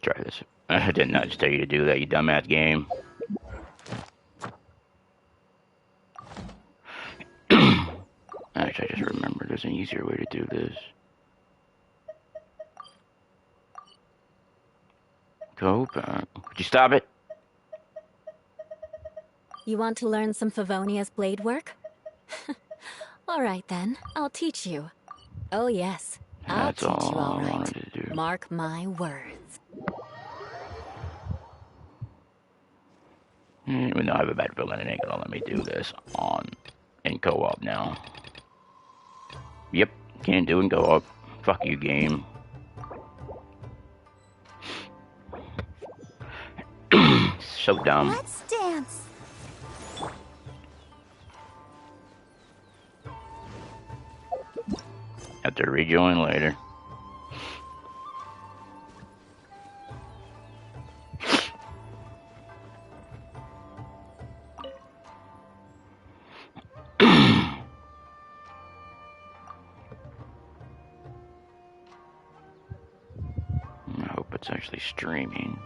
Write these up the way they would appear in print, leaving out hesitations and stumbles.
try this. I did not just tell you to do that, you dumbass game. Actually, I just remembered there's an easier way to do this. Go back. Would you stop it? You want to learn some Favonia's blade work? All right then, I'll teach you. Oh yes, I'll That's teach you all all I right. wanted to do. Mark my words. Even though I have a bad feeling it ain't gonna let me do this in co-op now. Yep, can't do it in co-op. Fuck you, game. So dumb. Let's dance. Have to rejoin later. I hope it's actually streaming.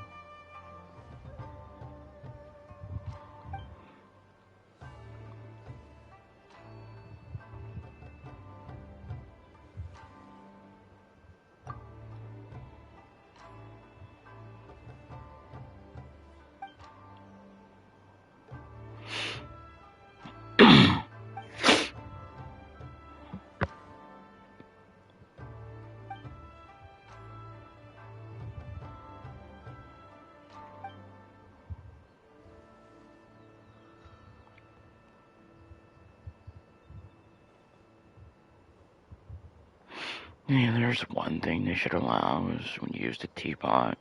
Yeah, there's one thing they should allow is when you use the teapot,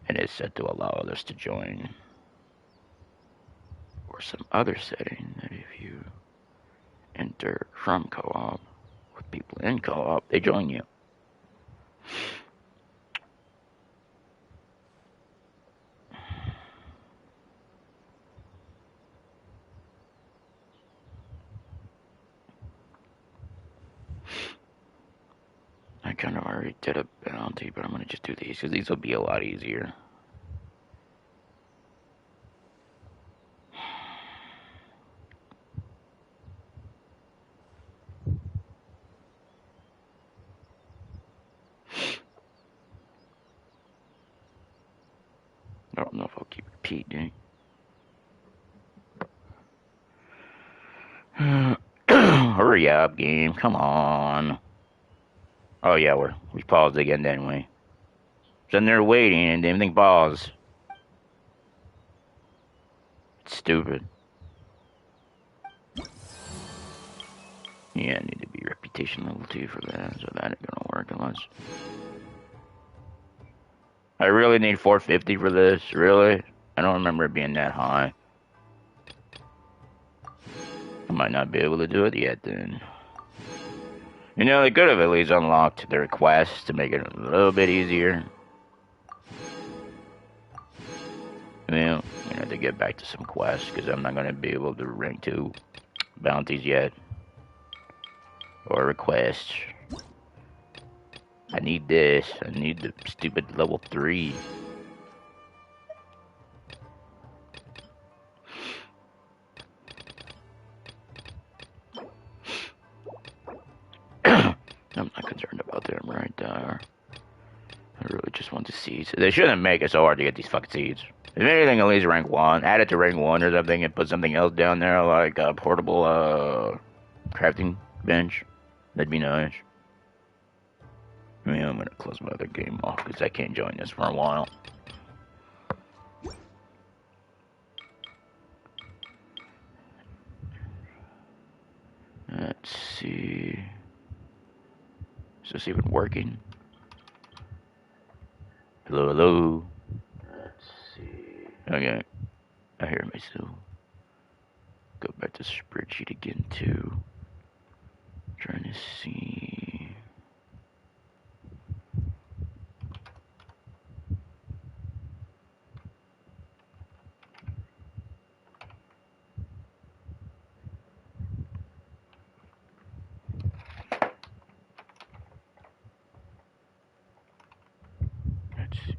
and it's set to allow others to join. Or some other setting that if you enter from co-op with people in co-op, they join you. I kind of already did a bounty, but I'm going to just do these because these will be a lot easier. I don't know if I'll keep repeating. Hurry up, game. Come on. Oh, yeah, we paused again, didn't we? Sitting there waiting and everything paused. It's stupid. Yeah, I need to be reputation level 2 for that, so that ain't gonna work unless... I really need 450 for this, really? I don't remember it being that high. I might not be able to do it yet, then. You know, they could have at least unlocked the request to make it a little bit easier. Well, you know, to get back to some quests, because I'm not going to be able to rank 2 bounties yet. Or requests. I need this. I need the stupid level 3. I'm not concerned about them right there. I really just want the seeds. They shouldn't make it so hard to get these fucking seeds. If anything, at least rank 1. Add it to rank 1 or something and put something else down there, like a portable, crafting bench. That'd be nice. Yeah, I'm gonna close my other game off because I can't join this for a while. Let's see. Is this even working? Hello, hello. Let's see. Okay. I hear myself. Go back to spreadsheet again too. Trying to see. Let's see.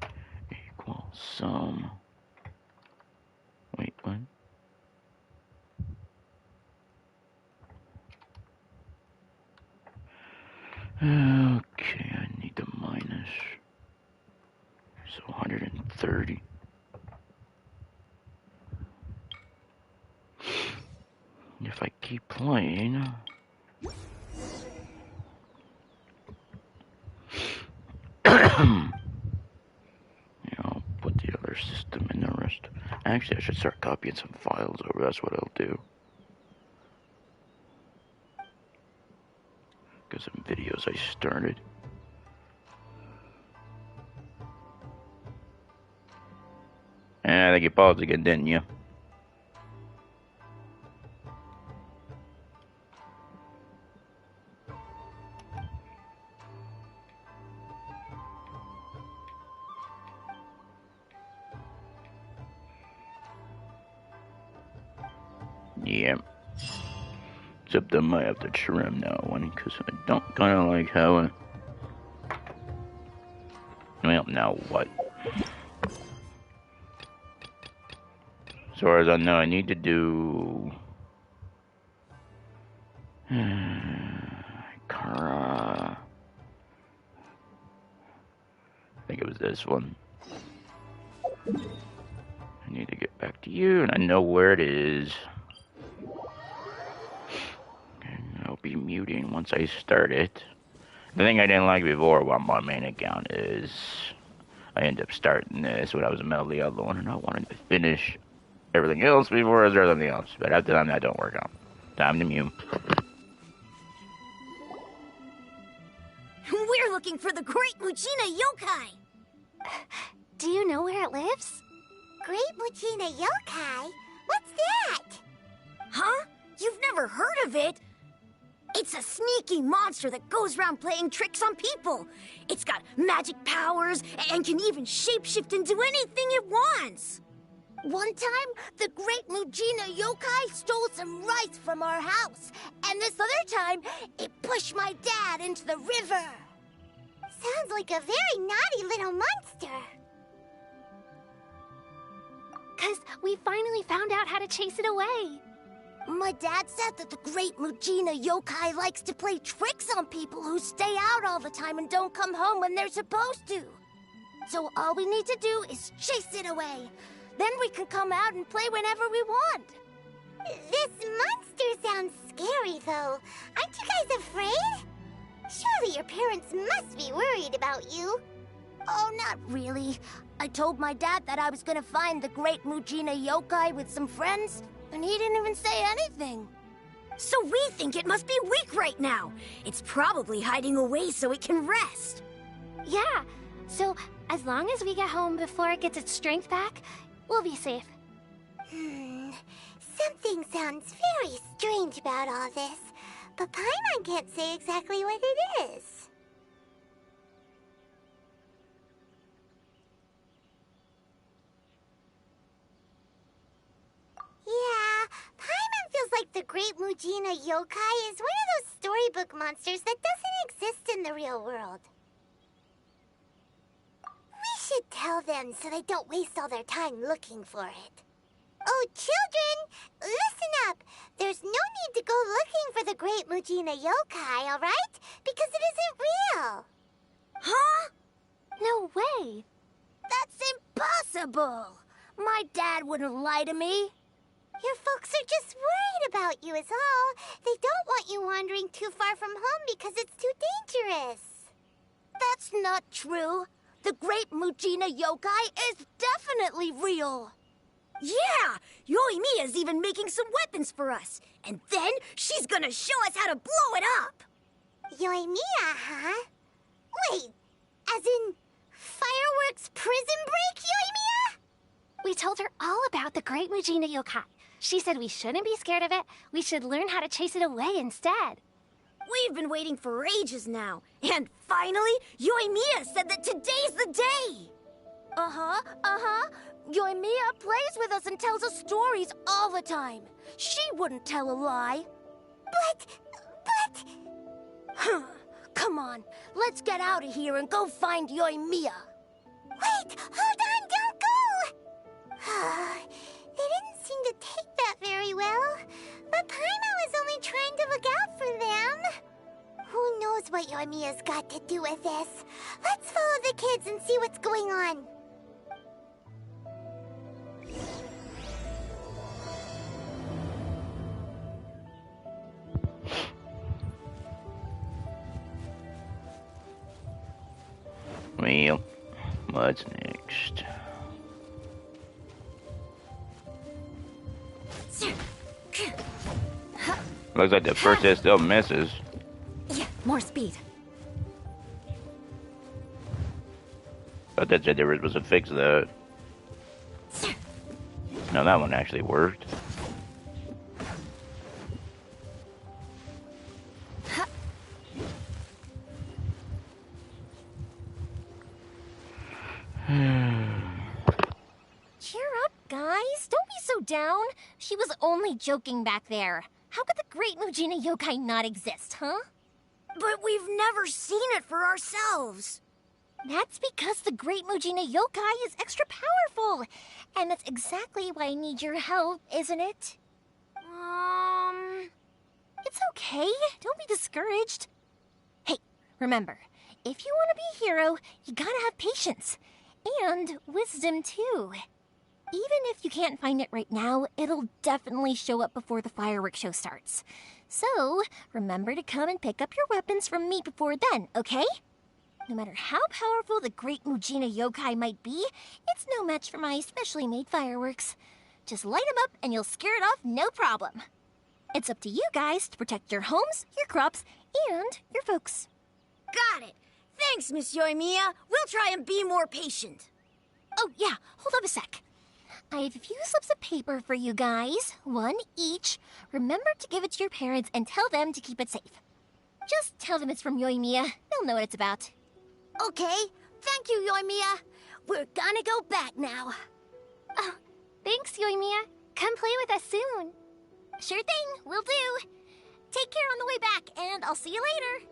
Wait, what? Okay, I need the minus. So 130. If I keep playing... I'll put the other system in the rest. Actually, I should start copying some files over. That's what I'll do. Got some videos I started. I think you paused again, didn't you? Yep. Except I might have to trim that one because I don't kind of like how it... Well, now what? As far as I know, I need to do... Kara... I think it was this one. I need to get back to you, and I know where it is. I'll be muting once I start it. The thing I didn't like before about my main account is I ended up starting this when I was in the middle of the other one, and I wanted to finish everything else before I started something else. But after that don't work out. Time to mute. We're looking for the Great Mujina Yokai! Do you know where it lives? Great Mujina Yokai? What's that? Huh? You've never heard of it? It's a sneaky monster that goes around playing tricks on people. It's got magic powers and can even shapeshift into anything it wants. One time, the Great Mujina Yokai stole some rice from our house. And this other time, it pushed my dad into the river. Sounds like a very naughty little monster. 'Cause we finally found out how to chase it away. My dad said that the Great Mujina Yokai likes to play tricks on people who stay out all the time and don't come home when they're supposed to. So all we need to do is chase it away. Then we can come out and play whenever we want. This monster sounds scary, though. Aren't you guys afraid? Surely your parents must be worried about you. Oh, not really. I told my dad that I was gonna find the Great Mujina Yokai with some friends, and he didn't even say anything. So we think it must be weak right now. It's probably hiding away so it can rest. Yeah, so as long as we get home before it gets its strength back, we'll be safe. Something sounds very strange about all this, but Paimon can't say exactly what it is. Yeah, Paimon feels like the Great Mujina Yokai is one of those storybook monsters that doesn't exist in the real world. We should tell them so they don't waste all their time looking for it. Oh, children, listen up. There's no need to go looking for the Great Mujina Yokai, all right? Because it isn't real. Huh? No way. That's impossible. My dad wouldn't lie to me. Your folks are just worried about you is all. They don't want you wandering too far from home because it's too dangerous. That's not true. The Great Mujina Yokai is definitely real. Yeah! Yoimiya's even making some weapons for us. And then she's gonna show us how to blow it up. Yoimiya, huh? Wait, as in fireworks prison break, Yoimiya? We told her all about the Great Mujina Yokai. She said we shouldn't be scared of it. We should learn how to chase it away instead. We've been waiting for ages now. And finally, Yoimiya said that today's the day. Uh-huh. Yoimiya plays with us and tells us stories all the time. She wouldn't tell a lie. But... Come on, let's get out of here and go find Yoimiya. Wait, hold on, don't go! what Yoimiya's got to do with this. Let's follow the kids and see what's going on. Well, what's next? Looks like the first hit still misses. Yeah, more speed. But that said there was a fix that. No, that one actually worked. Cheer up, guys. Don't be so down. She was only joking back there. How could the Great Mujina Yokai not exist, huh? But we've never seen it for ourselves. That's because the Great Mujina Yokai is extra powerful. And that's exactly why I need your help, isn't it? It's okay. Don't be discouraged. Hey, remember, if you want to be a hero, you gotta have patience. And wisdom, too. Even if you can't find it right now, it'll definitely show up before the fireworks show starts. So, remember to come and pick up your weapons from me before then, okay? No matter how powerful the Great Mujina Yokai might be, it's no match for my specially made fireworks. Just light them up and you'll scare it off no problem. It's up to you guys to protect your homes, your crops, and your folks. Got it. Thanks, Miss Yoimiya. We'll try and be more patient. Oh, yeah, hold up a sec. I have a few slips of paper for you guys, one each. Remember to give it to your parents and tell them to keep it safe. Just tell them it's from Yoimiya. They'll know what it's about. Okay. Thank you, Yoimiya. We're gonna go back now. Oh, thanks, Yoimiya. Come play with us soon. Sure thing, will do. Take care on the way back, and I'll see you later.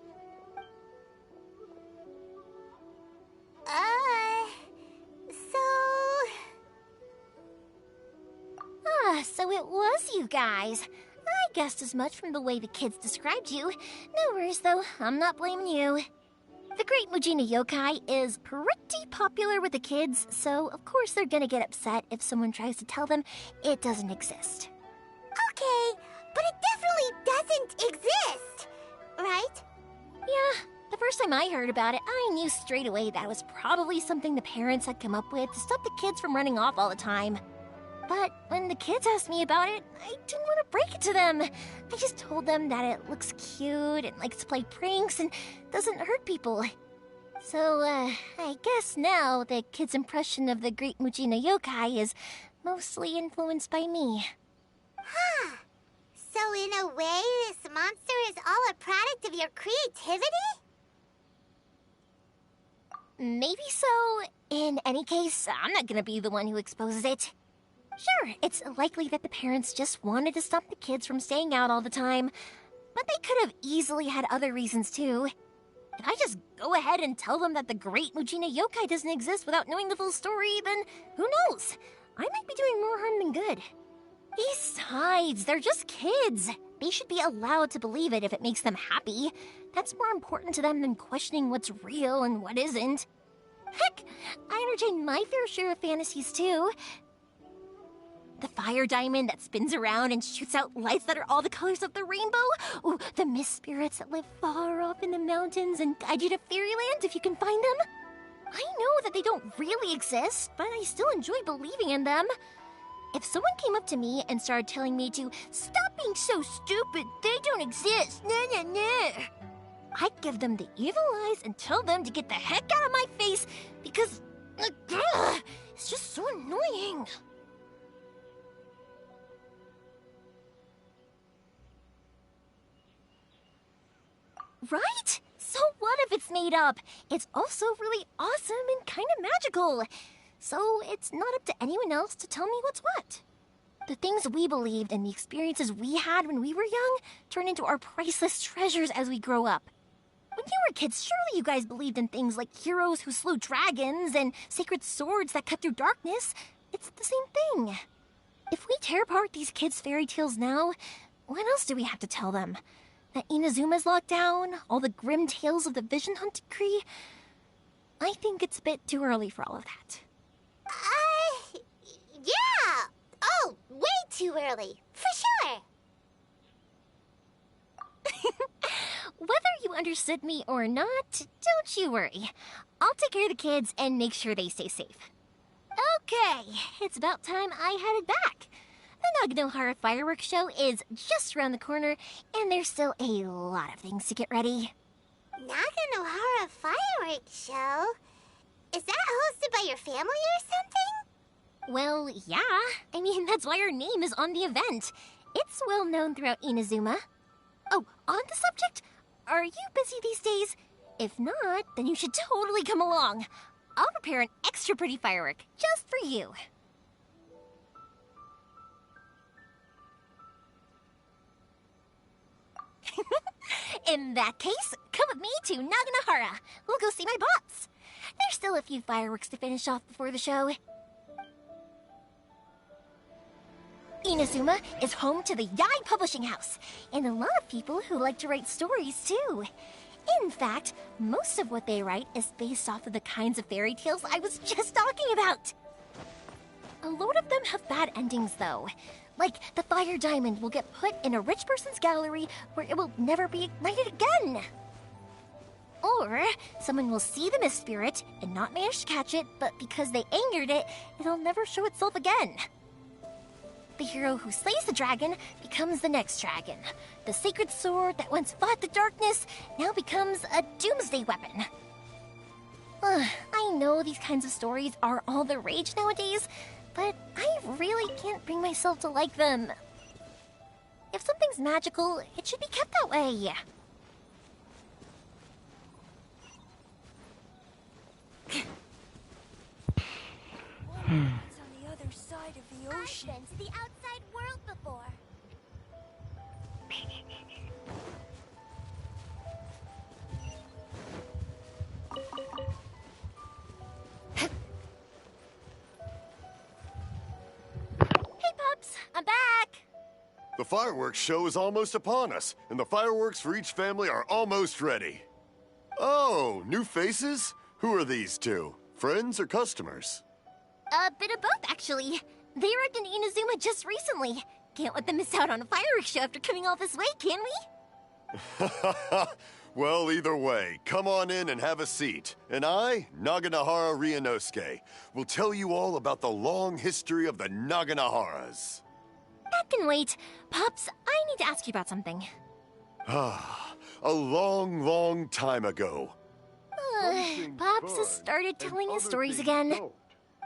So it was you guys. I guessed as much from the way the kids described you. No worries, though. I'm not blaming you. The Great Mujina Yokai is pretty popular with the kids, so of course they're gonna get upset if someone tries to tell them it doesn't exist. Okay, but it definitely doesn't exist, right? Yeah, the first time I heard about it, I knew straight away that was probably something the parents had come up with to stop the kids from running off all the time. But when the kids asked me about it, I didn't want to break it to them. I just told them that it looks cute and likes to play pranks and doesn't hurt people. So, I guess now the kids' impression of the Great Mujina Yokai is mostly influenced by me. Huh. So in a way, this monster is all a product of your creativity? Maybe so. In any case, I'm not gonna be the one who exposes it. Sure, it's likely that the parents just wanted to stop the kids from staying out all the time, but they could have easily had other reasons too. If I just go ahead and tell them that the Great Mujina Yokai doesn't exist without knowing the full story, then who knows? I might be doing more harm than good. Besides, they're just kids. They should be allowed to believe it if it makes them happy. That's more important to them than questioning what's real and what isn't. Heck, I entertain my fair share of fantasies too. The fire diamond that spins around and shoots out lights that are all the colors of the rainbow. Ooh, the mist spirits that live far off in the mountains and guide you to fairyland if you can find them. I know that they don't really exist, but I still enjoy believing in them. If someone came up to me and started telling me to stop being so stupid, they don't exist, I'd give them the evil eyes and tell them to get the heck out of my face because it's just so annoying. Right? So what if it's made up? It's also really awesome and kind of magical. So it's not up to anyone else to tell me what's what. The things we believed and the experiences we had when we were young turn into our priceless treasures as we grow up. When you were kids, surely you guys believed in things like heroes who slew dragons and sacred swords that cut through darkness. It's the same thing. If we tear apart these kids' fairy tales now, what else do we have to tell them? that Inazuma's locked down, all the grim tales of the Vision Hunt decree. I think it's a bit too early for all of that. Yeah! Oh, way too early, for sure! Whether you understood me or not, don't you worry. I'll take care of the kids and make sure they stay safe. Okay, it's about time I headed back. The Naganohara fireworks show is just around the corner, and there's still a lot of things to get ready. Naganohara fireworks show? Is that hosted by your family or something? Well, yeah. I mean, that's why our name is on the event. It's well known throughout Inazuma. Oh, on the subject, are you busy these days? If not, then you should totally come along. I'll prepare an extra pretty firework just for you. In that case, come with me to Naganohara. We'll go see my bots. There's still a few fireworks to finish off before the show. Inazuma is home to the Yai Publishing House, and a lot of people who like to write stories too. In fact, most of what they write is based off of the kinds of fairy tales I was just talking about. A lot of them have bad endings though. Like, the fire diamond will get put in a rich person's gallery where it will never be ignited again. Or, someone will see the mist spirit and not manage to catch it, but because they angered it, it'll never show itself again. The hero who slays the dragon becomes the next dragon. The sacred sword that once fought the darkness now becomes a doomsday weapon. I know these kinds of stories are all the rage nowadays, but I really can't bring myself to like them. If something's magical, it should be kept that way. It's on the other side of the ocean. I've been to the outside world before. Hey, Pups, I'm back. The fireworks show is almost upon us, and the fireworks for each family are almost ready. Oh, new faces? Who are these two? Friends or customers? A bit of both, actually. They arrived in Inazuma just recently. Can't let them miss out on a fireworks show after coming all this way, can we? Well, either way, come on in and have a seat. And I, Naganohara Ryunosuke, will tell you all about the long history of the Naganoharas. That can wait. Pops, I need to ask you about something. Ah, a long, long time ago. Pops has started telling his stories again.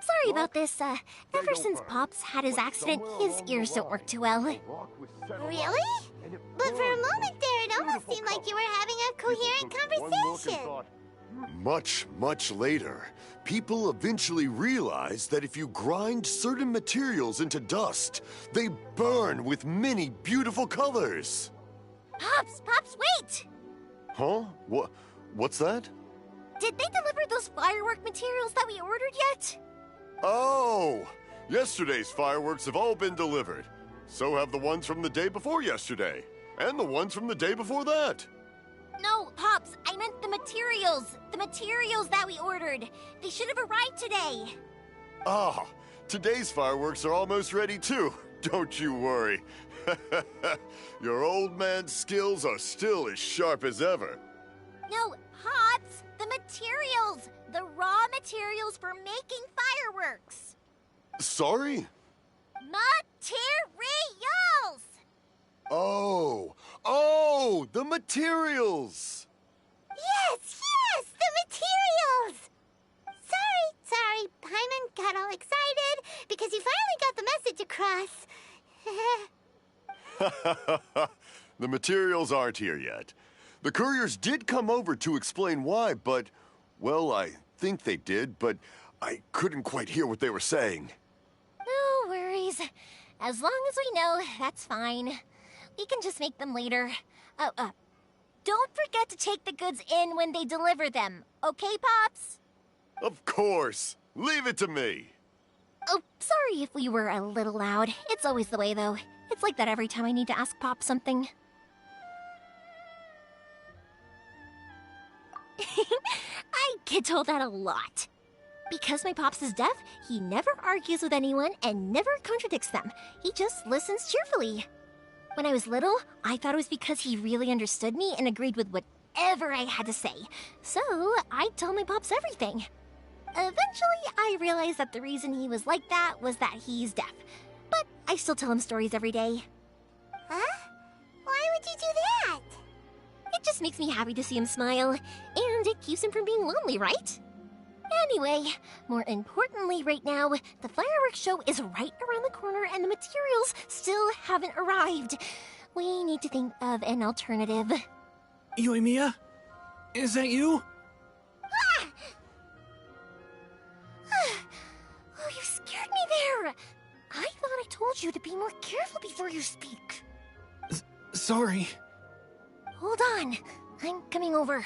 Sorry about this. Ever since Pops had his accident, his ears don't work too well. Really? But for a moment there, it almost seemed like you were having a coherent conversation. Much, much later, people eventually realized that if you grind certain materials into dust, they burn with many beautiful colors. Pops, wait! Huh? What's that? Did they deliver those firework materials that we ordered yet? Oh! Yesterday's fireworks have all been delivered. So have the ones from the day before yesterday. And the ones from the day before that. No, Pops, I meant the materials. The materials that we ordered. They should have arrived today. Ah, today's fireworks are almost ready too. Don't you worry. Your old man's skills are still as sharp as ever. No, Pops, the materials. The raw materials for making fireworks. Sorry? Materials! Oh, the materials! Yes, the materials! Sorry, Paimon got all excited because he finally got the message across. The materials aren't here yet. The couriers did come over to explain why, but, well, I think they did, but I couldn't quite hear what they were saying. No worries. As long as we know, that's fine. We can just make them later. Don't forget to take the goods in when they deliver them, okay, Pops? Of course. Leave it to me. Oh, sorry if we were a little loud. It's always the way, though. It's like that every time I need to ask Pop something. get told that a lot. Because my pops is deaf, he never argues with anyone and never contradicts them. He just listens cheerfully. When I was little, I thought it was because he really understood me and agreed with whatever I had to say. So, I'd tell my pops everything. Eventually, I realized that the reason he was like that was that he's deaf. But I still tell him stories every day. Huh? Why would you do that? It just makes me happy to see him smile, and it keeps him from being lonely, right? Anyway, more importantly right now, the fireworks show is right around the corner and the materials still haven't arrived. We need to think of an alternative. Yoimiya? Is that you? Oh, you scared me there! I thought I told you to be more careful before you speak. Sorry. Hold on, I'm coming over.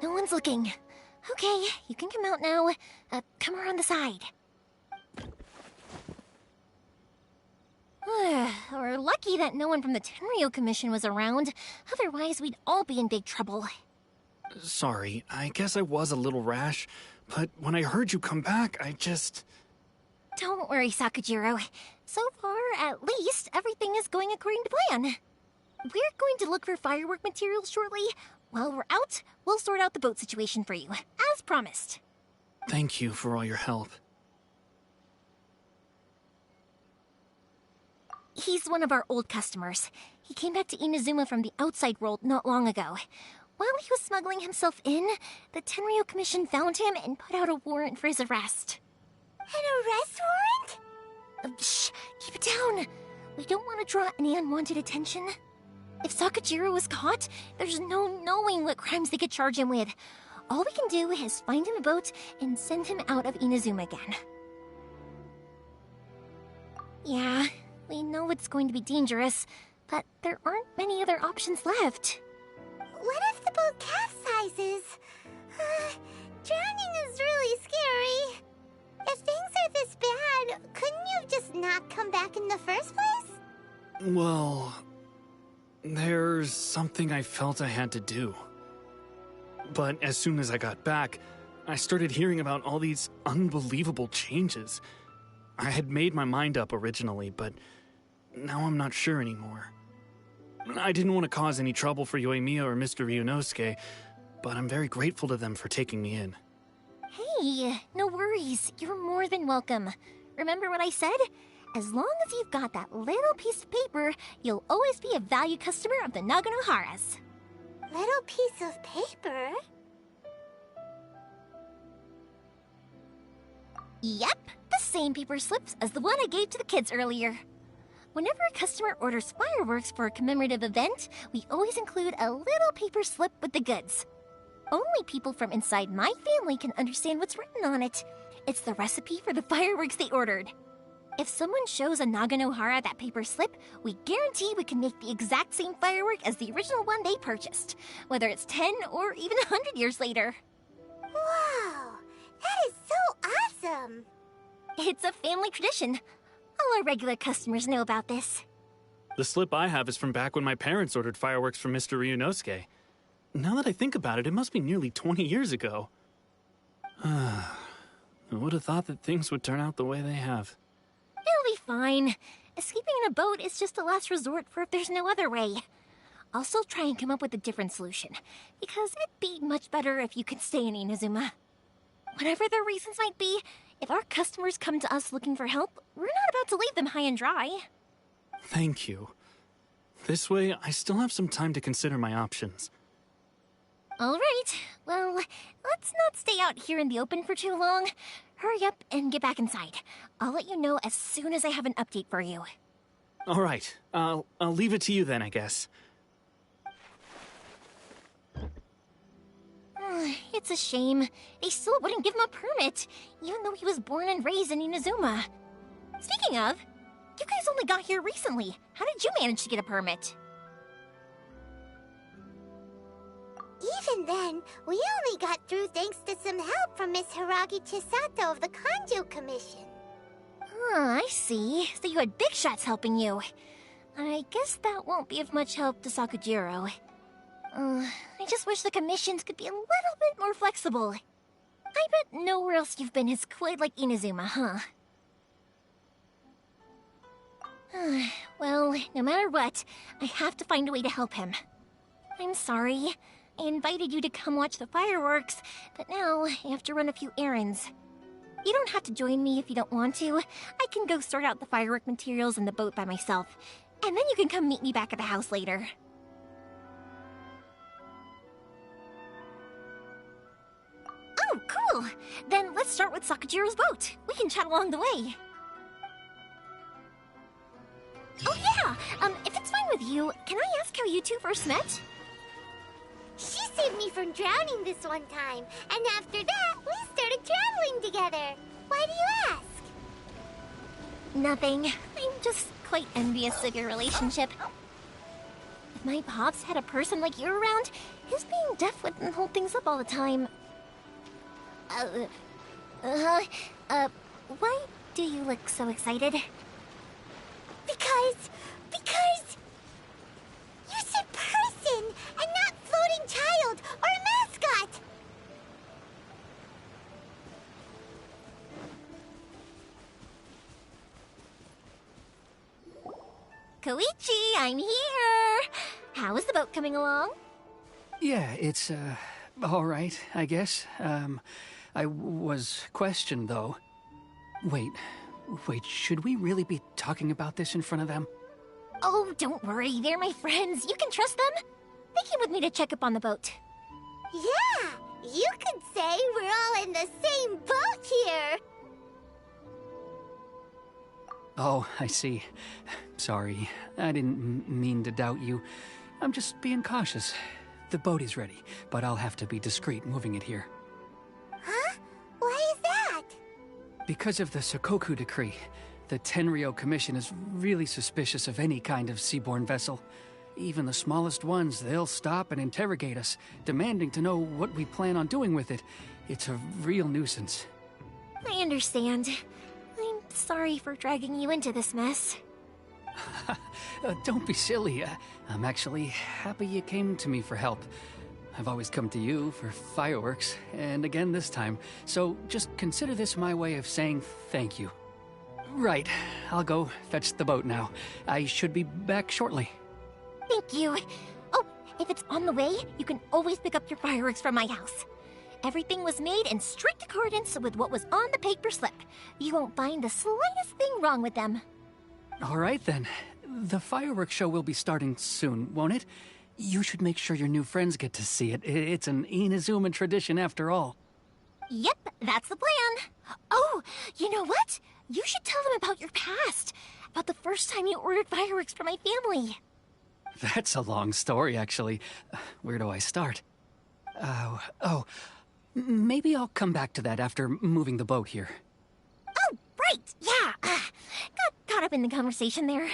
No one's looking. Okay, you can come out now. Come around the side. We're lucky that no one from the Tenryo Commission was around. Otherwise, we'd all be in big trouble. Sorry, I guess I was a little rash, but when I heard you come back, I just... Don't worry, Sakujiro. So far, at least, everything is going according to plan. We're going to look for firework materials shortly. While we're out, we'll sort out the boat situation for you, as promised. Thank you for all your help. He's one of our old customers. He came back to Inazuma from the outside world not long ago. While he was smuggling himself in, the Tenryo Commission found him and put out a warrant for his arrest. An arrest warrant? Shh, keep it down. We don't want to draw any unwanted attention. If Sakujiro was caught, there's no knowing what crimes they could charge him with. All we can do is find him a boat and send him out of Inazuma again. Yeah, we know it's going to be dangerous, but there aren't many other options left. What if the boat capsizes? Drowning is really scary. If things are this bad, couldn't you have just not come back in the first place? Well... there's something I felt I had to do. But as soon as I got back, I started hearing about all these unbelievable changes. I had made my mind up originally, but now I'm not sure anymore. I didn't want to cause any trouble for Yoimiya or Mr. Ryunosuke, but I'm very grateful to them for taking me in. Hey, no worries. You're more than welcome. Remember what I said? As long as you've got that little piece of paper, you'll always be a valued customer of the Naganoharas. Little piece of paper? Yep, the same paper slips as the one I gave to the kids earlier. Whenever a customer orders fireworks for a commemorative event, we always include a little paper slip with the goods. Only people from inside my family can understand what's written on it. It's the recipe for the fireworks they ordered. If someone shows a Naganohara that paper slip, we guarantee we can make the exact same firework as the original one they purchased, whether it's 10 or even 100 years later. Wow, that is so awesome! It's a family tradition. All our regular customers know about this. The slip I have is from back when my parents ordered fireworks from Mr. Ryunosuke. Now that I think about it, it must be nearly 20 years ago. I would have thought that things would turn out the way they have. It'll be fine. Escaping in a boat is just a last resort for if there's no other way. I'll still try and come up with a different solution, because it'd be much better if you could stay in Inazuma. Whatever their reasons might be, if our customers come to us looking for help, we're not about to leave them high and dry. Thank you. This way, I still have some time to consider my options. All right, well, let's not stay out here in the open for too long. Hurry up and get back inside. I'll let you know as soon as I have an update for you. All right, I'll leave it to you then, I guess. It's a shame. They still wouldn't give him a permit, even though he was born and raised in Inazuma. Speaking of, you guys only got here recently. How did you manage to get a permit? Even then, we only got through thanks to some help from Miss Hiragi Chisato of the Kanjo Commission. I see. So you had big shots helping you. I guess that won't be of much help to Sakujiro. I just wish the commissions could be a little bit more flexible. I bet nowhere else you've been has quite like Inazuma, huh? Well, no matter what, I have to find a way to help him. I'm sorry. I invited you to come watch the fireworks, but now I have to run a few errands. You don't have to join me if you don't want to. I can go sort out the firework materials in the boat by myself, and then you can come meet me back at the house later. Oh, cool! Then let's start with Sakujiro's boat. We can chat along the way. Oh yeah! If it's fine with you, can I ask how you two first met? She saved me from drowning this one time, and after that, we started traveling together. Why do you ask? Nothing. I'm just quite envious of your relationship. If my pops had a person like you around, his being deaf wouldn't hold things up all the time. Why do you look so excited? Because you said person and not floating child or a mascot. Koichi, I'm here! How is the boat coming along? Yeah, it's, all right, I guess. I was questioned, though. Wait, should we really be talking about this in front of them? Oh, don't worry, they're my friends. You can trust them. They came with me to check up on the boat. Yeah, you could say we're all in the same boat here. Oh, I see. Sorry, I didn't mean to doubt you. I'm just being cautious. The boat is ready, but I'll have to be discreet moving it here. Huh? Why is that? Because of the Sokoku decree, the Tenryou Commission is really suspicious of any kind of seaborne vessel. Even the smallest ones, they'll stop and interrogate us, demanding to know what we plan on doing with it. It's a real nuisance. I understand. I'm sorry for dragging you into this mess. Don't be silly. I'm actually happy you came to me for help. I've always come to you for fireworks, and again this time, so just consider this my way of saying thank you. Right, I'll go fetch the boat now. I should be back shortly. Thank you. Oh, if it's on the way, you can always pick up your fireworks from my house. Everything was made in strict accordance with what was on the paper slip. You won't find the slightest thing wrong with them. All right then. The fireworks show will be starting soon, won't it? You should make sure your new friends get to see it. It's an Inazuma tradition after all. Yep, that's the plan. Oh, you know what? You should tell them about your past. About the first time you ordered fireworks for my family. That's a long story, actually. Where do I start? Maybe I'll come back to that after moving the boat here. Oh, right, yeah. Got caught up in the conversation there.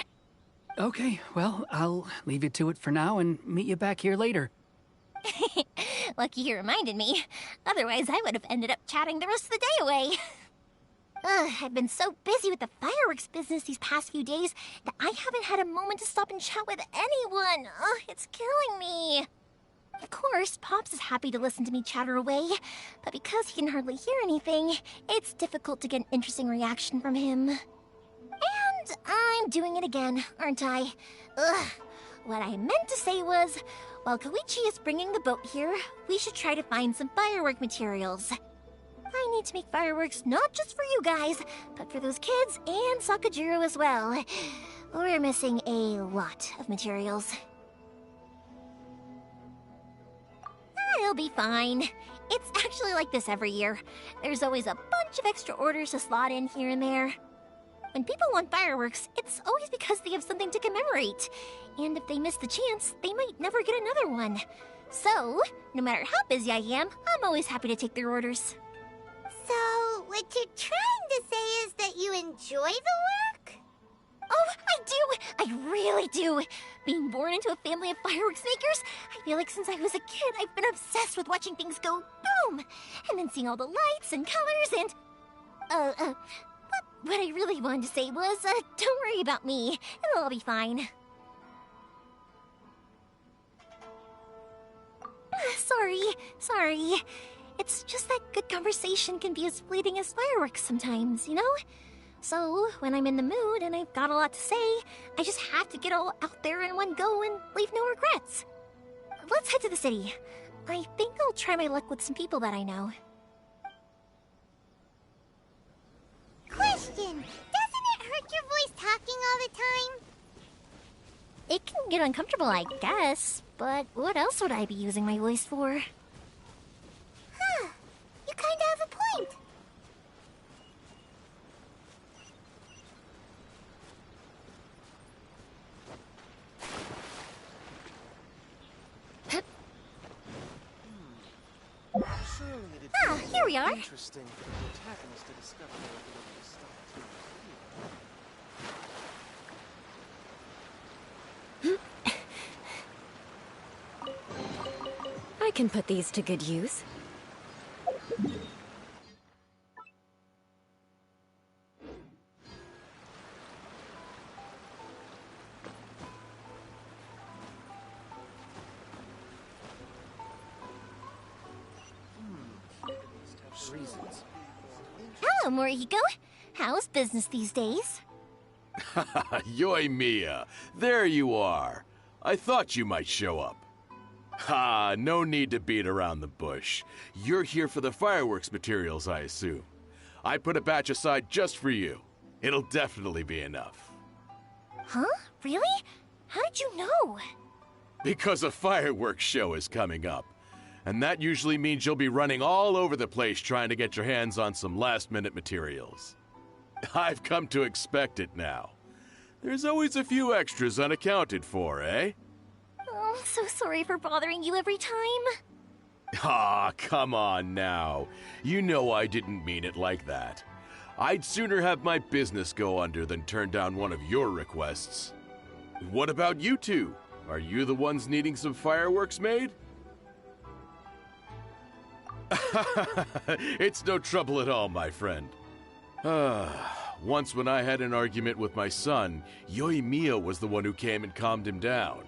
Okay, well, I'll leave you to it for now and meet you back here later. Lucky you reminded me. Otherwise, I would have ended up chatting the rest of the day away. I've been so busy with the fireworks business these past few days that I haven't had a moment to stop and chat with anyone. It's killing me. Of course, Pops is happy to listen to me chatter away, but because he can hardly hear anything, it's difficult to get an interesting reaction from him. And I'm doing it again, aren't I? What I meant to say was, while Koichi is bringing the boat here, we should try to find some firework materials. I need to make fireworks not just for you guys, but for those kids and Sakujiro as well. We're missing a lot of materials. It'll be fine. It's actually like this every year. There's always a bunch of extra orders to slot in here and there. When people want fireworks, it's always because they have something to commemorate. And if they miss the chance, they might never get another one. So, no matter how busy I am, I'm always happy to take their orders. So, what you're trying to say is that you enjoy the work? Oh, I do! I really do! Being born into a family of fireworks makers, I feel like since I was a kid, I've been obsessed with watching things go boom! And then seeing all the lights and colors and... What I really wanted to say was, don't worry about me. It'll all be fine. Sorry. It's just that good conversation can be as fleeting as fireworks sometimes, you know? So, when I'm in the mood and I've got a lot to say, I just have to get all out there in one go and leave no regrets. Let's head to the city. I think I'll try my luck with some people that I know. Question! Doesn't it hurt your voice talking all the time? It can get uncomfortable, I guess, but what else would I be using my voice for? Huh. You kinda have a point. Here we are. Interesting for the protagonist to discover their ability to stop I can put these to good use. reasons. Hello, Morihiko. How's business these days? Yoimiya, there you are. I thought you might show up. Ha, no need to beat around the bush. You're here for the fireworks materials, I assume. I put a batch aside just for you. It'll definitely be enough. Huh? Really? How did you know? Because a fireworks show is coming up. And that usually means you'll be running all over the place trying to get your hands on some last-minute materials. I've come to expect it now. There's always a few extras unaccounted for, eh? Oh, I'm so sorry for bothering you every time. Ah, come on now. You know I didn't mean it like that. I'd sooner have my business go under than turn down one of your requests. What about you two? Are you the ones needing some fireworks made? It's no trouble at all, my friend. Once when I had an argument with my son, Yoimiya was the one who came and calmed him down.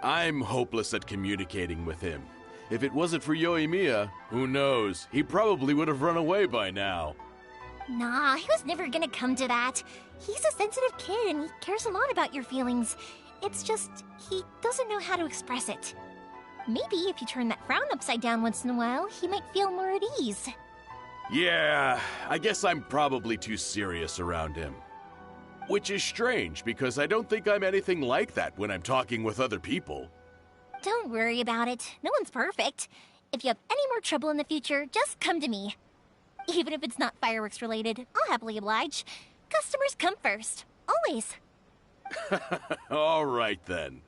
I'm hopeless at communicating with him. If it wasn't for Yoimiya, who knows, he probably would have run away by now. Nah, he was never gonna come to that. He's a sensitive kid and he cares a lot about your feelings. It's just, he doesn't know how to express it. Maybe if you turn that frown upside down once in a while, he might feel more at ease. Yeah, I guess I'm probably too serious around him. Which is strange, because I don't think I'm anything like that when I'm talking with other people. Don't worry about it. No one's perfect. If you have any more trouble in the future, just come to me. Even if it's not fireworks related, I'll happily oblige. Customers come first. Always. All right then.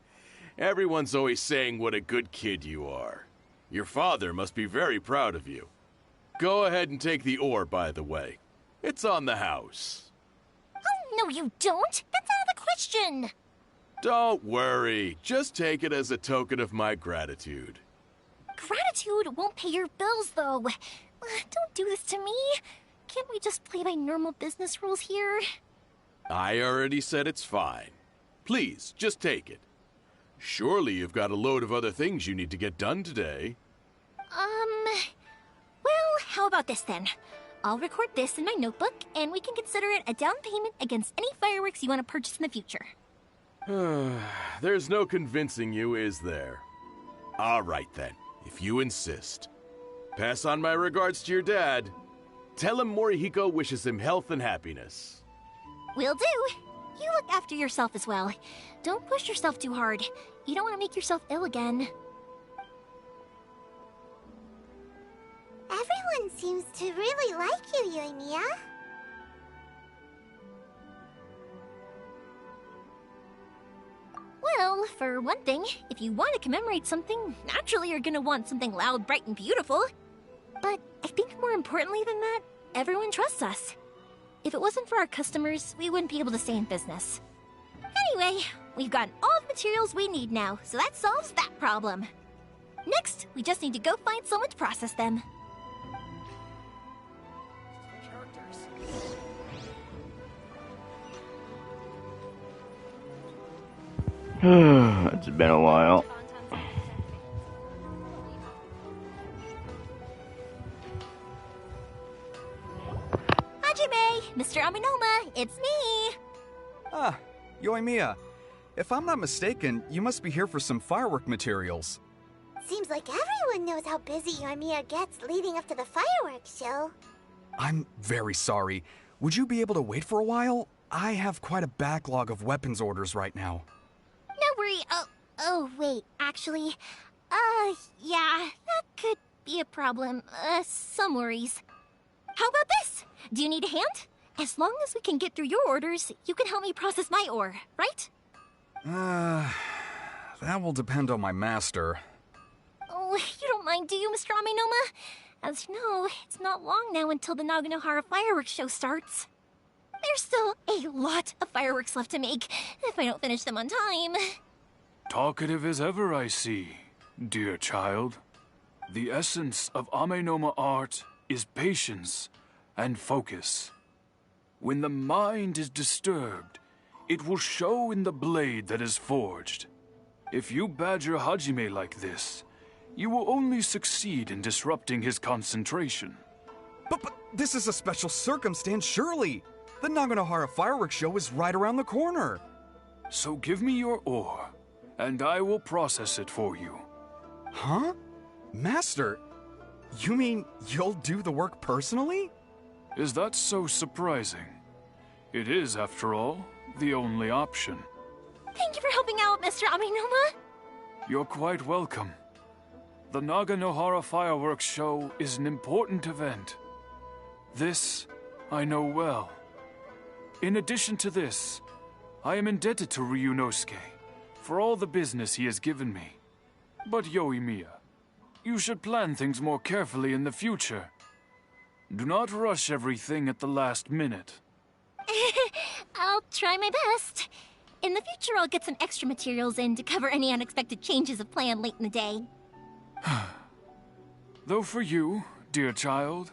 Everyone's always saying what a good kid you are. Your father must be very proud of you. Go ahead and take the ore, by the way. It's on the house. Oh, no you don't! That's out of the question! Don't worry. Just take it as a token of my gratitude. Gratitude won't pay your bills, though. Don't do this to me. Can't we just play by normal business rules here? I already said it's fine. Please, just take it. Surely you've got a load of other things you need to get done today. Well, how about this then? I'll record this in my notebook, and we can consider it a down payment against any fireworks you want to purchase in the future. There's no convincing you, is there? All right then, if you insist. Pass on my regards to your dad. Tell him Morihiko wishes him health and happiness. Will do. You look after yourself as well. Don't push yourself too hard. You don't want to make yourself ill again. Everyone seems to really like you, Yoimiya. Well, for one thing, if you want to commemorate something, naturally you're gonna want something loud, bright, and beautiful. But I think more importantly than that, everyone trusts us. If it wasn't for our customers, we wouldn't be able to stay in business. Anyway, we've got all the materials we need now, so that solves that problem. Next, we just need to go find someone to process them. It's been a while. Hajime, Mr. Aminoma, it's me! Ah, Yoimiya. If I'm not mistaken, you must be here for some firework materials. Seems like everyone knows how busy Yoimiya gets leading up to the fireworks show. I'm very sorry. Would you be able to wait for a while? I have quite a backlog of weapons orders right now. No worry. Oh, wait, actually, yeah, that could be a problem. Some worries. How about this? Do you need a hand? As long as we can get through your orders, you can help me process my ore, right? That will depend on my master. Oh, you don't mind, do you, Mr. Aminoma? As you know, it's not long now until the Naganohara fireworks show starts. There's still a lot of fireworks left to make, if I don't finish them on time. Talkative as ever, I see, dear child. The essence of Amenoma art is patience and focus. When the mind is disturbed, it will show in the blade that is forged. If you badger Hajime like this, you will only succeed in disrupting his concentration. But this is a special circumstance, surely. The Naganohara fireworks show is right around the corner. So give me your ore, and I will process it for you. Huh? Master, you mean you'll do the work personally? Is that so surprising? It is, after all, the only option. Thank you for helping out, Mr. Aminoma. You're quite welcome. The Naganohara fireworks show is an important event. This I know well. In addition to this, I am indebted to Ryunosuke for all the business he has given me. But Yoimiya, you should plan things more carefully in the future. Do not rush everything at the last minute. I'll try my best. In the future, I'll get some extra materials in to cover any unexpected changes of plan late in the day. Though for you, dear child,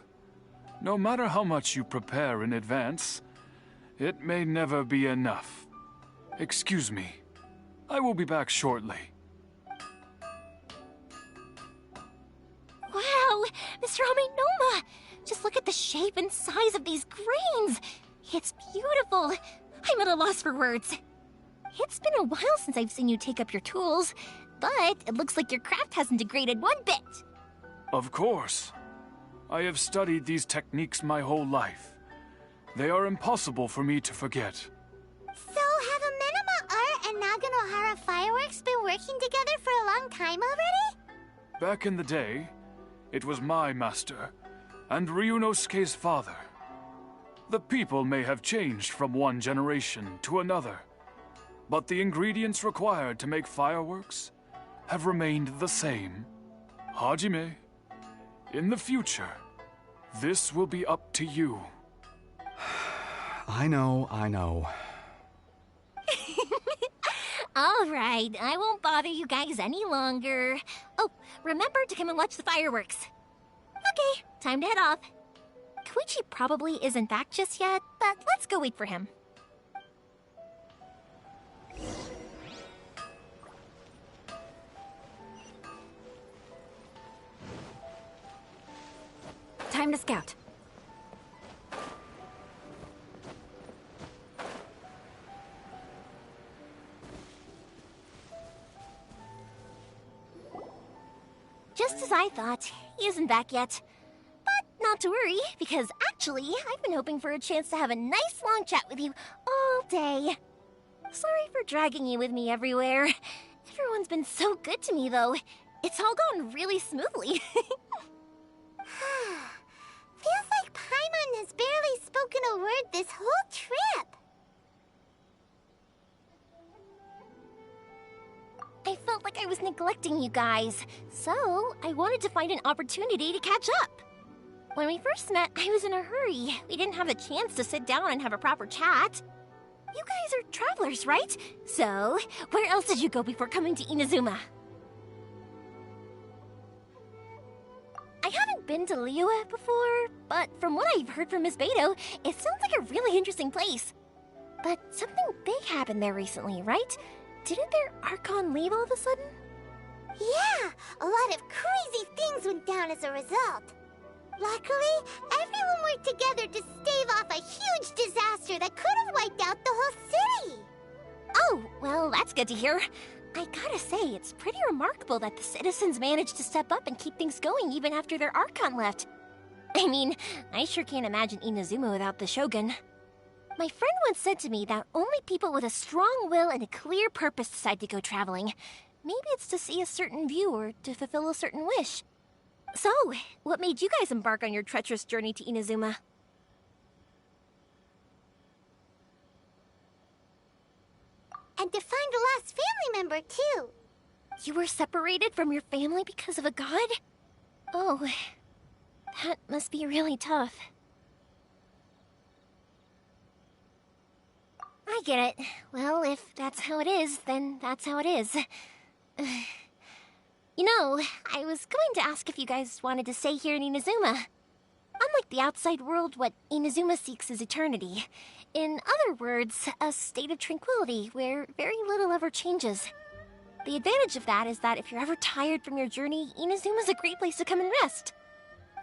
no matter how much you prepare in advance, it may never be enough. Excuse me. I will be back shortly. Wow, Mr. Aminoma! Just look at the shape and size of these grains! It's beautiful! I'm at a loss for words. It's been a while since I've seen you take up your tools, but it looks like your craft hasn't degraded one bit. Of course. I have studied these techniques my whole life. They are impossible for me to forget. So, have Amenoma Art and Naganohara Fireworks been working together for a long time already? Back in the day, it was my master and Ryunosuke's father. The people may have changed from one generation to another, but the ingredients required to make fireworks have remained the same. Hajime, in the future, this will be up to you. I know. All right, I won't bother you guys any longer. Oh, remember to come and watch the fireworks. Okay, time to head off. Koichi probably isn't back just yet, but let's go wait for him. Time to scout. Just as I thought, he isn't back yet. But not to worry, because actually, I've been hoping for a chance to have a nice long chat with you all day. Sorry for dragging you with me everywhere. Everyone's been so good to me, though. It's all gone really smoothly. Feels like Paimon has barely spoken a word this whole trip. I felt like I was neglecting you guys, so I wanted to find an opportunity to catch up. When we first met, I was in a hurry. We didn't have a chance to sit down and have a proper chat. You guys are travelers, right? So, where else did you go before coming to Inazuma? I haven't been to Liyue before, but from what I've heard from Miss Beto, it sounds like a really interesting place. But something big happened there recently, right? Didn't their Archon leave all of a sudden? Yeah, a lot of crazy things went down as a result. Luckily, everyone worked together to stave off a huge disaster that could have wiped out the whole city. Oh, well, that's good to hear. I gotta say, it's pretty remarkable that the citizens managed to step up and keep things going even after their Archon left. I mean, I sure can't imagine Inazuma without the Shogun. My friend once said to me that only people with a strong will and a clear purpose decide to go traveling. Maybe it's to see a certain view or to fulfill a certain wish. So, what made you guys embark on your treacherous journey to Inazuma? And to find a lost family member, too. You were separated from your family because of a god? Oh, that must be really tough. I get it. Well, if that's how it is, then that's how it is. You know, I was going to ask if you guys wanted to stay here in Inazuma. Unlike the outside world, what Inazuma seeks is eternity. In other words, a state of tranquility where very little ever changes. The advantage of that is that if you're ever tired from your journey, Inazuma's a great place to come and rest.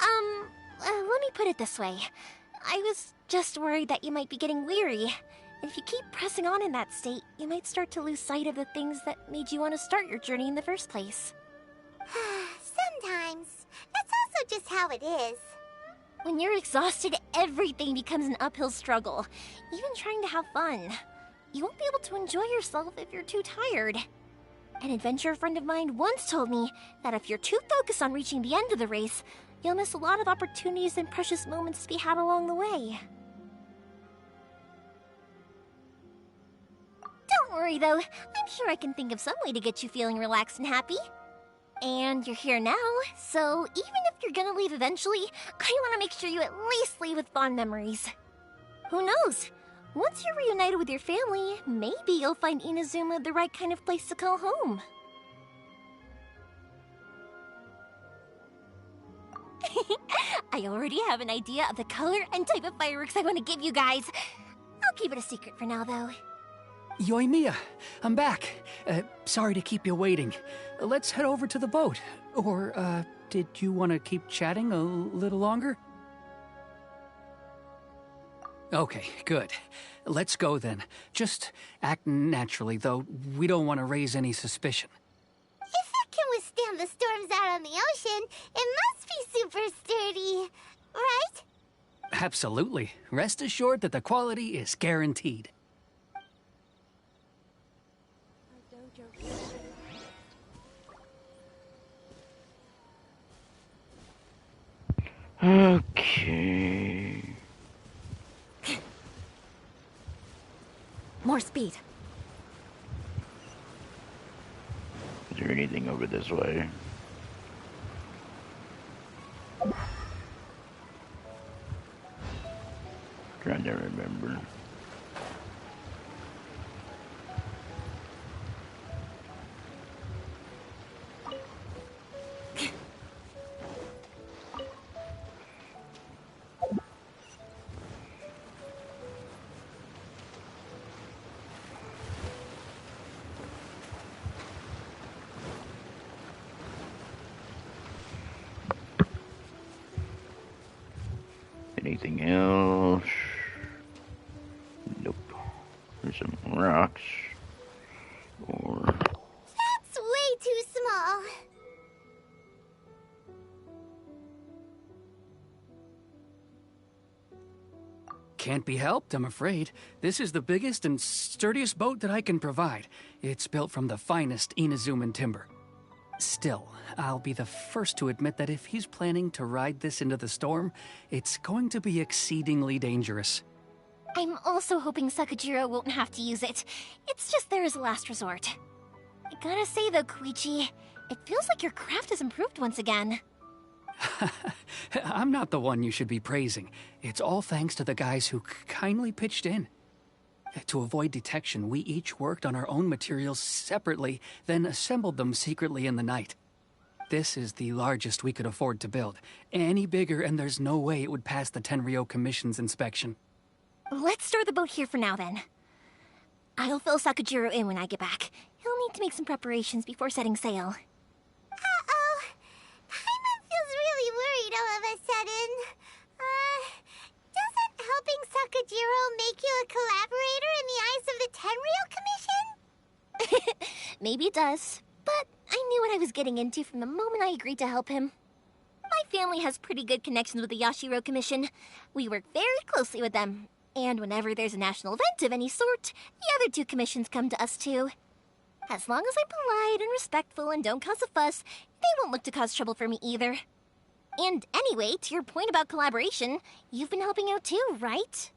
Let me put it this way. I was just worried that you might be getting weary. If you keep pressing on in that state, you might start to lose sight of the things that made you want to start your journey in the first place. Sometimes. That's also just how it is. When you're exhausted, everything becomes an uphill struggle. Even trying to have fun. You won't be able to enjoy yourself if you're too tired. An adventurer friend of mine once told me that if you're too focused on reaching the end of the race, you'll miss a lot of opportunities and precious moments to be had along the way. Don't worry though, I'm sure I can think of some way to get you feeling relaxed and happy. And you're here now, so even if you're gonna leave eventually, I want to make sure you at least leave with fond memories. Who knows? Once you're reunited with your family, maybe you'll find Inazuma the right kind of place to call home. I already have an idea of the color and type of fireworks I want to give you guys. I'll keep it a secret for now, though. Yoimiya, I'm back. Sorry to keep you waiting. Let's head over to the boat. Or, did you want to keep chatting a little longer? Okay, good. Let's go then. Just act naturally, though we don't want to raise any suspicion. If it can withstand the storms out on the ocean, it must be super sturdy, right? Absolutely. Rest assured that the quality is guaranteed. Okay. More speed. Is there anything over this way? Trying to remember. Anything else? Nope. There's some rocks. Or... That's way too small. Can't be helped, I'm afraid. This is the biggest and sturdiest boat that I can provide. It's built from the finest Inazuman timber. Still, I'll be the first to admit that if he's planning to ride this into the storm, it's going to be exceedingly dangerous. I'm also hoping Sakajiro won't have to use it. It's just there as a last resort. I gotta say though, Koichi, it feels like your craft has improved once again. I'm not the one you should be praising. It's all thanks to the guys who kindly pitched in. To avoid detection, we each worked on our own materials separately, then assembled them secretly in the night. This is the largest we could afford to build. Any bigger, and there's no way it would pass the Tenryou Commission's inspection. Let's store the boat here for now, then. I'll fill Sakujiro in when I get back. He'll need to make some preparations before setting sail. Uh-oh. Paimon feels really worried all of a sudden. Doesn't helping Sakujiro make you a collaborator in the eyes of the Tenryou Commission? Maybe it does, but I knew what I was getting into from the moment I agreed to help him. My family has pretty good connections with the Yashiro Commission. We work very closely with them. And whenever there's a national event of any sort, the other two commissions come to us too. As long as I'm polite and respectful and don't cause a fuss, they won't look to cause trouble for me either. And anyway, to your point about collaboration, you've been helping out too, right?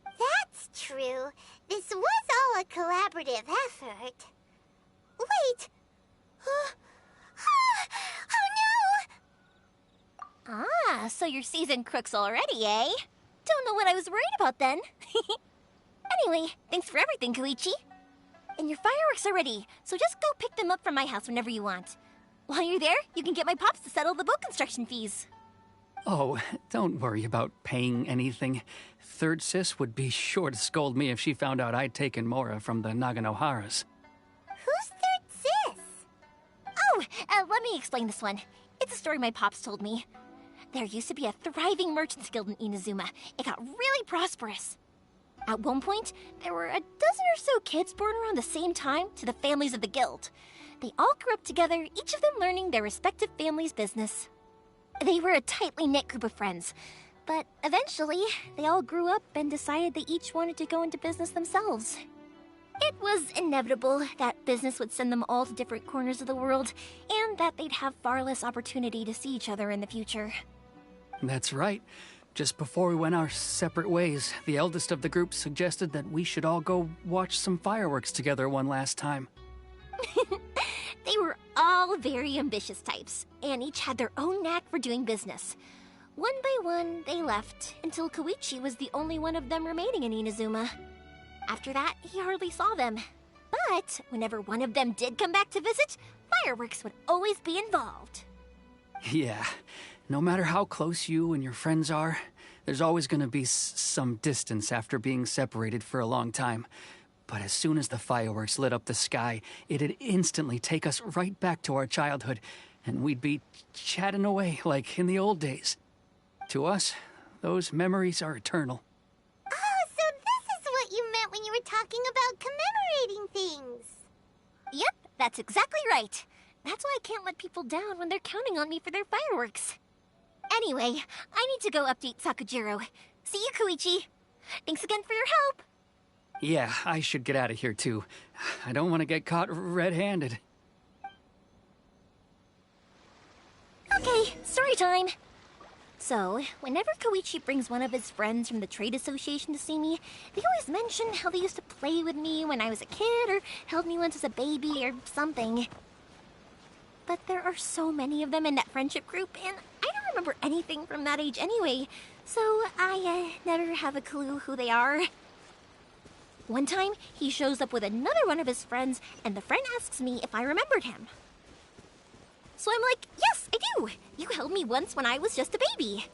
That's true. This was all a collaborative effort. Wait! Oh no! Ah, so you're seasoned crooks already, eh? Don't know what I was worried about then. Anyway, thanks for everything, Koichi. And your fireworks are ready, so just go pick them up from my house whenever you want. While you're there, you can get my pops to settle the boat construction fees. Oh, don't worry about paying anything. Third Sis would be sure to scold me if she found out I'd taken Mora from the Naganoharas. Who's Third Sis? Oh, let me explain this one. It's a story my pops told me. There used to be a thriving merchants guild in Inazuma. It got really prosperous. At one point, there were a dozen or so kids born around the same time to the families of the guild. They all grew up together, each of them learning their respective family's business. They were a tightly knit group of friends, but eventually, they all grew up and decided they each wanted to go into business themselves. It was inevitable that business would send them all to different corners of the world, and that they'd have far less opportunity to see each other in the future. That's right. Just before we went our separate ways, the eldest of the group suggested that we should all go watch some fireworks together one last time. They were all very ambitious types, and each had their own knack for doing business. One by one, they left, until Koichi was the only one of them remaining in Inazuma. After that, he hardly saw them. But whenever one of them did come back to visit, fireworks would always be involved. Yeah, no matter how close you and your friends are, there's always going to be some distance after being separated for a long time. But as soon as the fireworks lit up the sky, it'd instantly take us right back to our childhood, and we'd be chatting away like in the old days. To us, those memories are eternal. Oh, so this is what you meant when you were talking about commemorating things. Yep, that's exactly right. That's why I can't let people down when they're counting on me for their fireworks. Anyway, I need to go update Sakujiro. See you, Koichi. Thanks again for your help. Yeah, I should get out of here too. I don't want to get caught red-handed. Okay, story time. So, whenever Koichi brings one of his friends from the trade association to see me, they always mention how they used to play with me when I was a kid or held me once as a baby or something. But there are so many of them in that friendship group, and I don't remember anything from that age anyway, so I never have a clue who they are. One time, he shows up with another one of his friends, and the friend asks me if I remembered him. So I'm like, yes, I do! You held me once when I was just a baby.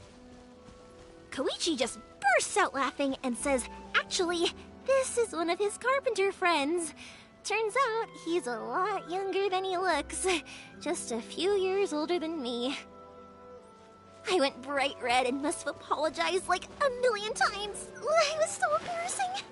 Koichi just bursts out laughing and says, actually, this is one of his carpenter friends. Turns out he's a lot younger than he looks, just a few years older than me. I went bright red and must have apologized like a million times. It was so embarrassing.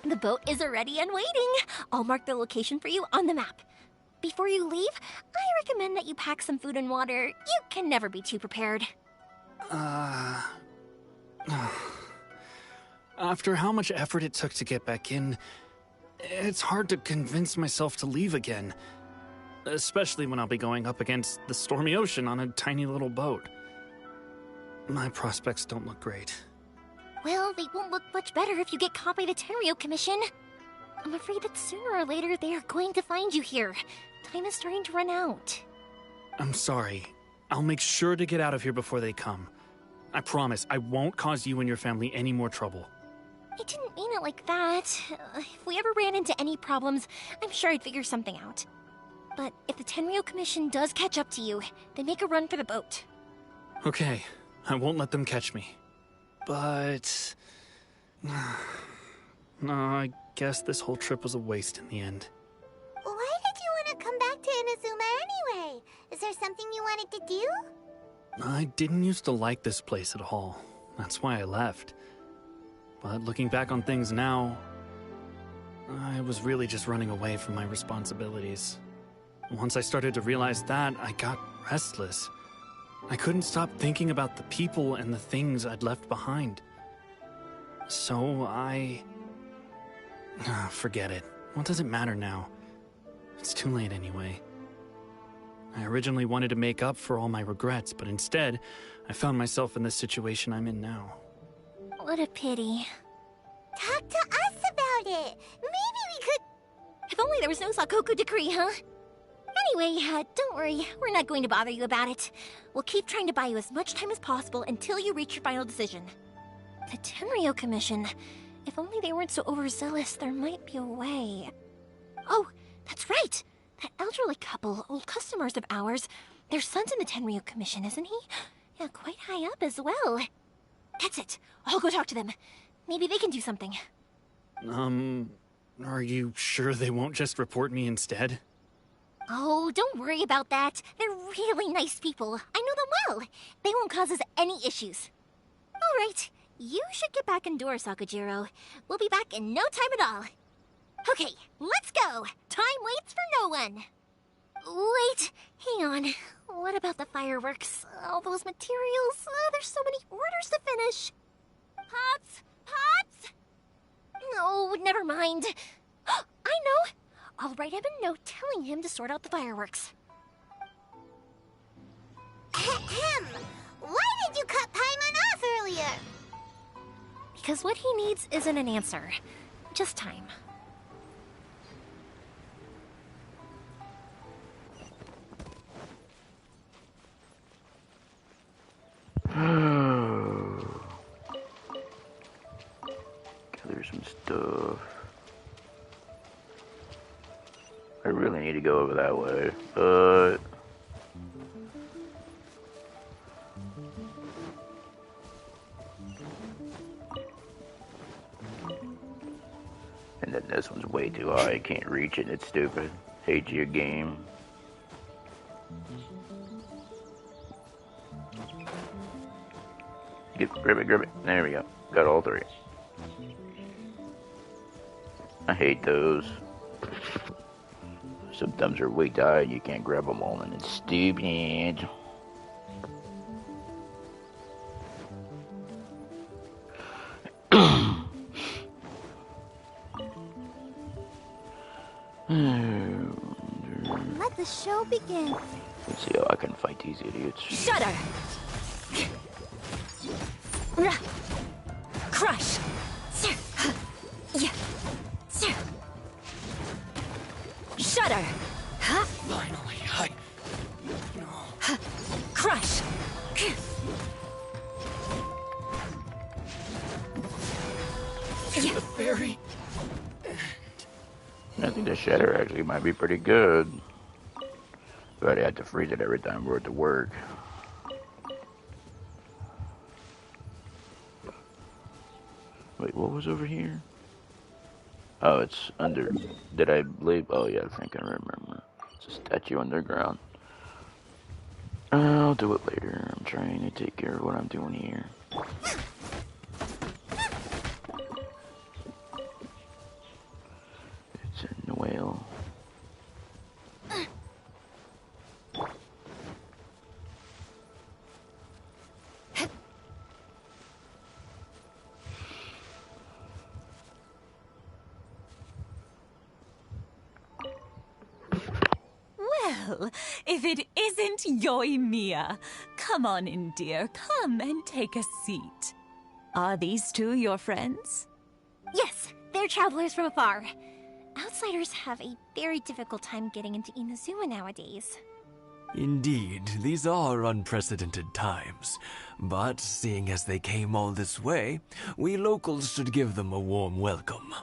The boat is ready and waiting. I'll mark the location for you on the map. Before you leave, I recommend that you pack some food and water. You can never be too prepared. After how much effort it took to get back in, it's hard to convince myself to leave again. Especially when I'll be going up against the stormy ocean on a tiny little boat. my prospects don't look great. Well, they won't look much better if you get caught by the Tenryo Commission. I'm afraid that sooner or later they are going to find you here. Time is starting to run out. I'm sorry. I'll make sure to get out of here before they come. I promise, I won't cause you and your family any more trouble. I didn't mean it like that. If we ever ran into any problems, I'm sure I'd figure something out. But if the Tenryo Commission does catch up to you, they make a run for the boat. Okay, I won't let them catch me. But... no, I guess this whole trip was a waste in the end. Why did you want to come back to Inazuma anyway? Is there something you wanted to do? I didn't used to like this place at all. That's why I left. But looking back on things now, I was really just running away from my responsibilities. Once I started to realize that, I got restless. I couldn't stop thinking about the people and the things I'd left behind. So forget it. What does it matter now? It's too late anyway. I originally wanted to make up for all my regrets, but instead, I found myself in the situation I'm in now. What a pity. Talk to us about it. Maybe we could... If only there was no Sakoku decree, huh? Anyway, don't worry. We're not going to bother you about it. We'll keep trying to buy you as much time as possible until you reach your final decision. The Tenryo Commission. If only they weren't so overzealous, there might be a way. Oh, that's right! That elderly couple, old customers of ours, their son's in the Tenryo Commission, isn't he? Yeah, quite high up as well. That's it. I'll go talk to them. Maybe they can do something. Are you sure they won't just report me instead? Oh, don't worry about that. They're really nice people. I know them well. They won't cause us any issues. All right. You should get back indoors, Sakujiro. We'll be back in no time at all. Okay, let's go. Time waits for no one. Wait, hang on. What about the fireworks? All those materials? There's so many orders to finish. Pops! Pops! No, never mind. I know. I'll write him a note telling him to sort out the fireworks. Ahem! Why did you cut Paimon off earlier? Because what he needs isn't an answer, just time. Gather some stuff. I really need to go over that way, but... And then this one's way too high, I can't reach it, it's stupid. Hate your game. Grab it. There we go. Got all three. I hate those. Sometimes they're way too high and you can't grab them all and it's stupid. Let the show begin. Let's see how I can fight these idiots. Shudder! Crush! Shudder! Finally, Crush! the fairy. I think the shatter actually might be pretty good. But I had to freeze it every time we're at to work. Wait, what was over here? Oh, it's under... Did I believe... Oh, yeah, I think I remember. It's a statue underground. I'll do it later. I'm trying to take care of what I'm doing here. It's in the whale. Well, if it isn't Yoimiya. Come on in, dear. Come and take a seat. Are these two your friends? Yes, they're travelers from afar. Outsiders have a very difficult time getting into Inazuma nowadays. Indeed, these are unprecedented times. But seeing as they came all this way, we locals should give them a warm welcome.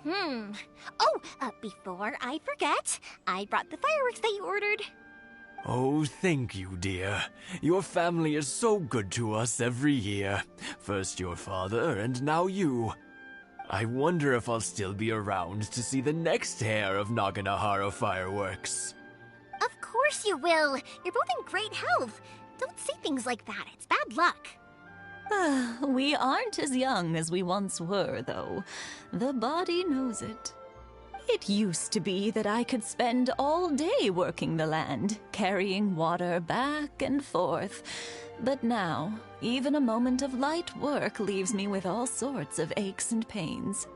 Oh, before I forget, I brought the fireworks that you ordered. Oh, thank you, dear. Your family is so good to us every year. First your father, and now you. I wonder if I'll still be around to see the next hair of Naganohara fireworks. Of course you will. You're both in great health. Don't say things like that. It's bad luck. We aren't as young as we once were, though. The body knows it. It used to be that I could spend all day working the land, carrying water back and forth. But now, even a moment of light work leaves me with all sorts of aches and pains.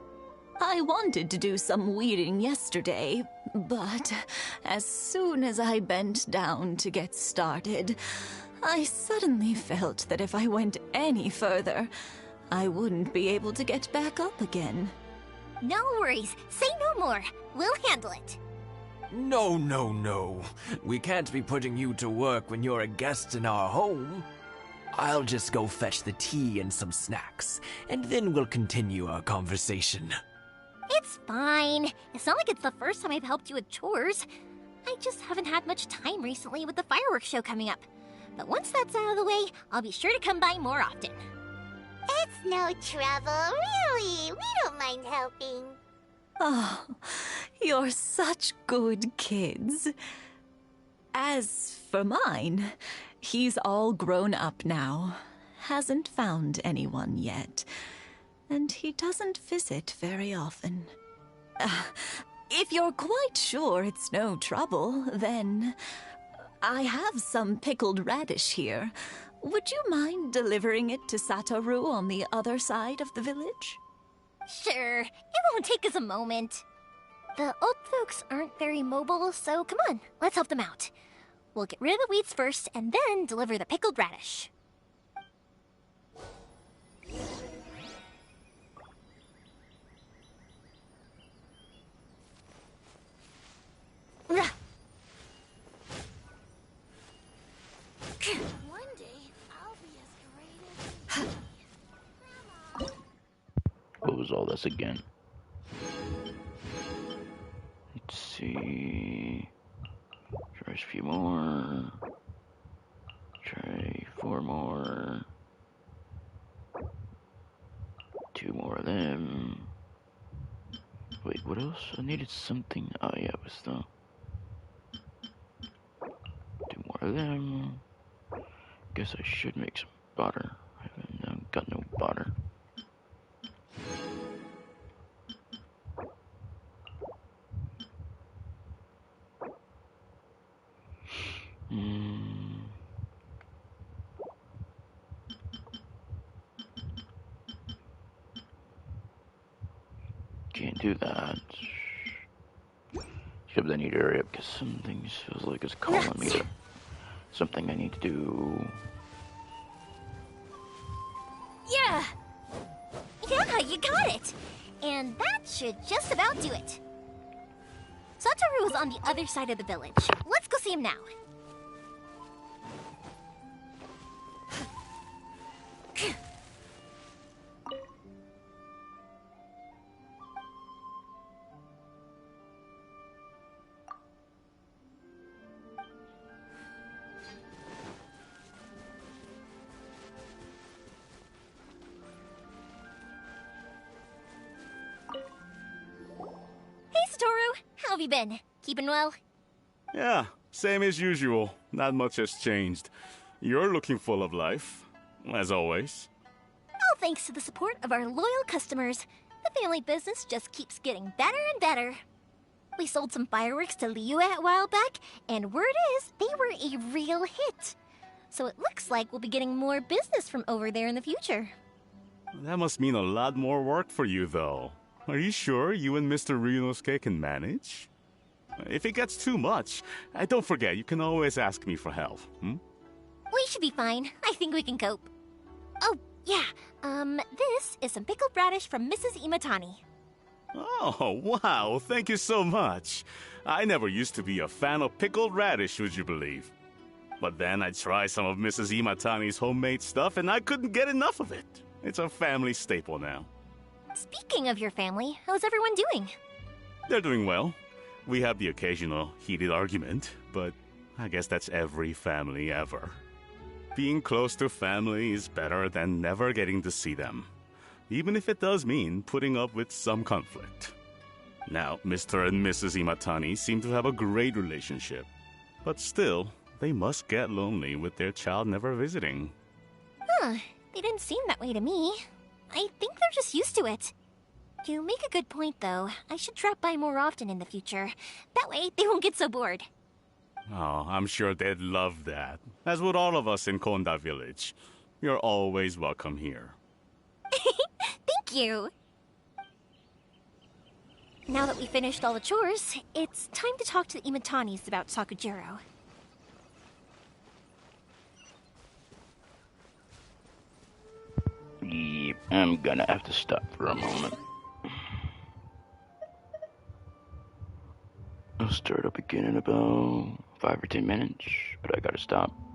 I wanted to do some weeding yesterday, but as soon as I bent down to get started, I suddenly felt that if I went any further, I wouldn't be able to get back up again. No worries. Say no more. We'll handle it. No, no, no. We can't be putting you to work when you're a guest in our home. I'll just go fetch the tea and some snacks, and then we'll continue our conversation. It's fine. It's not like it's the first time I've helped you with chores. I just haven't had much time recently with the fireworks show coming up. But once that's out of the way, I'll be sure to come by more often. It's no trouble, really. We don't mind helping. Oh, you're such good kids. As for mine, he's all grown up now. Hasn't found anyone yet. And he doesn't visit very often. If you're quite sure it's no trouble, then I have some pickled radish here. Would you mind delivering it to Satoru on the other side of the village? Sure, it won't take us a moment. The old folks aren't very mobile, so come on, let's help them out. We'll get rid of the weeds first, and then deliver the pickled radish. One day, I'll be as great as... What was all this again? Let's see. Try a few more. Try 4 more. 2 more of them. Wait, what else? I needed something. Oh yeah, it was the 2 more of them. Guess I should make some butter. I haven't got no butter. Can't do that. Should I need to hurry up because some things feels like it's calling me to something I need to do. Yeah! Yeah, you got it! And that should just about do it. Satoru is on the other side of the village. Let's go see him now. How have you been? Keeping well? Yeah, same as usual. Not much has changed. You're looking full of life, as always. All thanks to the support of our loyal customers. The family business just keeps getting better and better. We sold some fireworks to Liyue a while back, and word is they were a real hit. So it looks like we'll be getting more business from over there in the future. That must mean a lot more work for you, though. Are you sure you and Mr. Ryunosuke can manage? If it gets too much, don't forget, you can always ask me for help, hmm? We should be fine. I think we can cope. Oh, yeah. This is some pickled radish from Mrs. Imatani. Oh, wow, thank you so much. I never used to be a fan of pickled radish, would you believe? But then I tried some of Mrs. Imatani's homemade stuff and I couldn't get enough of it. It's a family staple now. Speaking of your family, how's everyone doing? They're doing well. We have the occasional heated argument, but I guess that's every family ever. Being close to family is better than never getting to see them, even if it does mean putting up with some conflict. Now, Mr. and Mrs. Imatani seem to have a great relationship, but still, they must get lonely with their child never visiting. Huh, they didn't seem that way to me. I think they're just used to it. You make a good point, though. I should drop by more often in the future. That way, they won't get so bored. Oh, I'm sure they'd love that, as would all of us in Konda Village. You're always welcome here. Thank you! Now that we finished all the chores, it's time to talk to the Imatanis about Sakujiro. Yep, I'm gonna have to stop for a moment. I'll start up again in about 5 or 10 minutes, but I gotta stop.